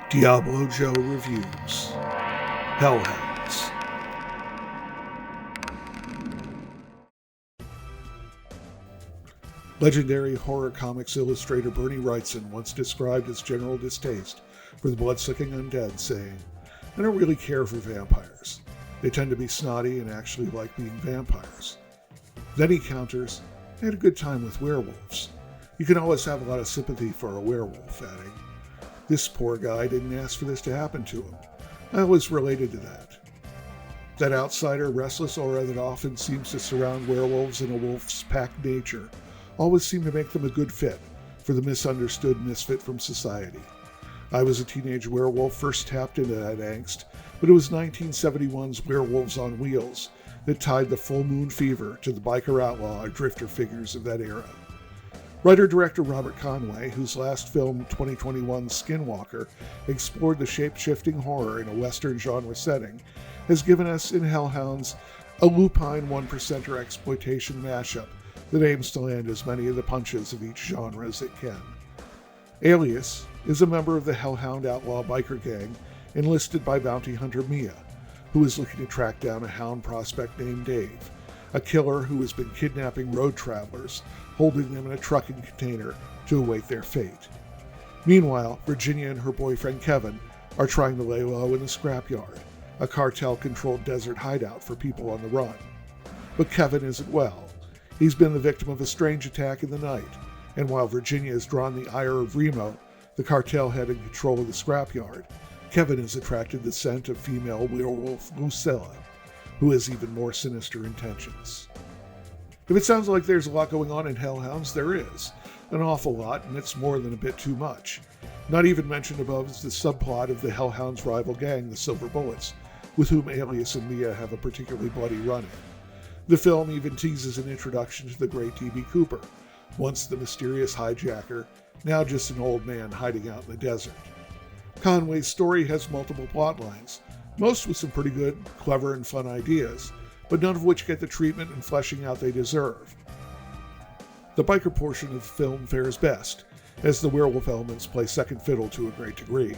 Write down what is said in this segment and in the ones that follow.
Diablo Joe Reviews, Hellhounds. Legendary horror comics illustrator Bernie Wrightson once described his general distaste for the blood-sucking undead, saying, "I don't really care for vampires. They tend to be snotty and actually like being vampires." Then he counters, "I had a good time with werewolves. You can always have a lot of sympathy for a werewolf," adding, "This poor guy didn't ask for this to happen to him. I always related to that. That outsider, restless aura that often seems to surround werewolves and a wolf's pack nature always seemed to make them a good fit for the misunderstood misfit from society. I was a teenage werewolf, first tapped into that angst, but it was 1971's Werewolves on Wheels that tied the full moon fever to the biker outlaw or drifter figures of that era." Writer-director Robert Conway, whose last film, 2021's Skinwalker, explored the shape-shifting horror in a Western genre setting, has given us in Hellhounds a lupine one-percenter exploitation mashup that aims to land as many of the punches of each genre as it can. Alias is a member of the Hellhound outlaw biker gang enlisted by bounty hunter Mia, who is looking to track down a hound prospect named Dave, a killer who has been kidnapping road travelers, holding them in a trucking container to await their fate. Meanwhile, Virginia and her boyfriend Kevin are trying to lay low in the scrapyard, a cartel-controlled desert hideout for people on the run. But Kevin isn't well. He's been the victim of a strange attack in the night, and while Virginia has drawn the ire of Remo, the cartel head in control of the scrapyard, Kevin has attracted the scent of female werewolf Lucilla, who has even more sinister intentions. If it sounds like there's a lot going on in Hellhounds, there is. An awful lot, and it's more than a bit too much. Not even mentioned above is the subplot of the Hellhounds' rival gang, the Silver Bullets, with whom Alias and Mia have a particularly bloody run-in. The film even teases an introduction to the great D.B. Cooper, once the mysterious hijacker, now just an old man hiding out in the desert. Conway's story has multiple plot lines, most with some pretty good, clever, and fun ideas, but none of which get the treatment and fleshing out they deserve. The biker portion of the film fares best, as the werewolf elements play second fiddle to a great degree.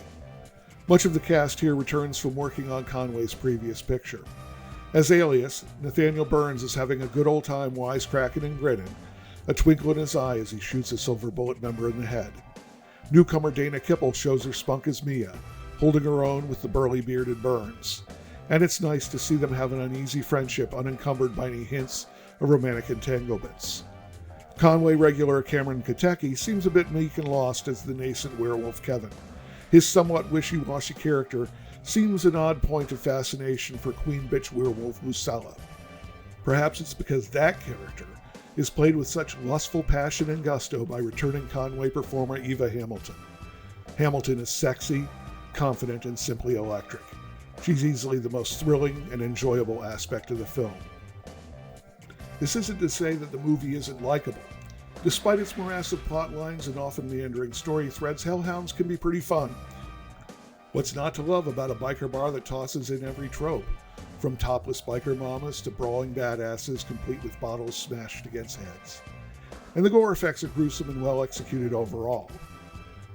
Much of the cast here returns from working on Conway's previous picture. As Alias, Nathaniel Burns is having a good old time wisecracking and grinning, a twinkle in his eye as he shoots a Silver Bullet member in the head. Newcomer Dana Kipple shows her spunk as Mia, holding her own with the burly bearded Burns. And it's nice to see them have an uneasy friendship unencumbered by any hints of romantic entanglements. Conway regular Cameron Katecki seems a bit meek and lost as the nascent werewolf Kevin. His somewhat wishy-washy character seems an odd point of fascination for Queen Bitch werewolf Lucilla. Perhaps it's because that character is played with such lustful passion and gusto by returning Conway performer Eva Hamilton. Hamilton is sexy, confident, and simply electric. She's easily the most thrilling and enjoyable aspect of the film. This isn't to say that the movie isn't likable. Despite its morass of plot lines and often meandering story threads, Hellhounds can be pretty fun. What's not to love about a biker bar that tosses in every trope, from topless biker mamas to brawling badasses complete with bottles smashed against heads? And the gore effects are gruesome and well executed overall.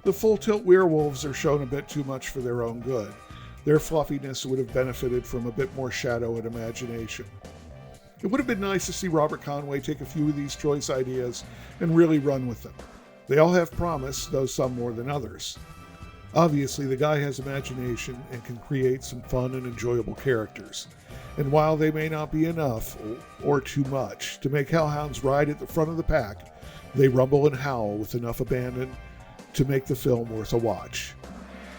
The full-tilt werewolves are shown a bit too much for their own good. Their fluffiness would have benefited from a bit more shadow and imagination. It would have been nice to see Robert Conway take a few of these choice ideas and really run with them. They all have promise, though some more than others. Obviously, the guy has imagination and can create some fun and enjoyable characters. And while they may not be enough, or too much, to make Hellhounds ride at the front of the pack, they rumble and howl with enough abandon to make the film worth a watch.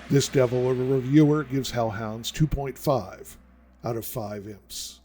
This devil of a reviewer gives Hellhounds 2.5 out of 5 imps.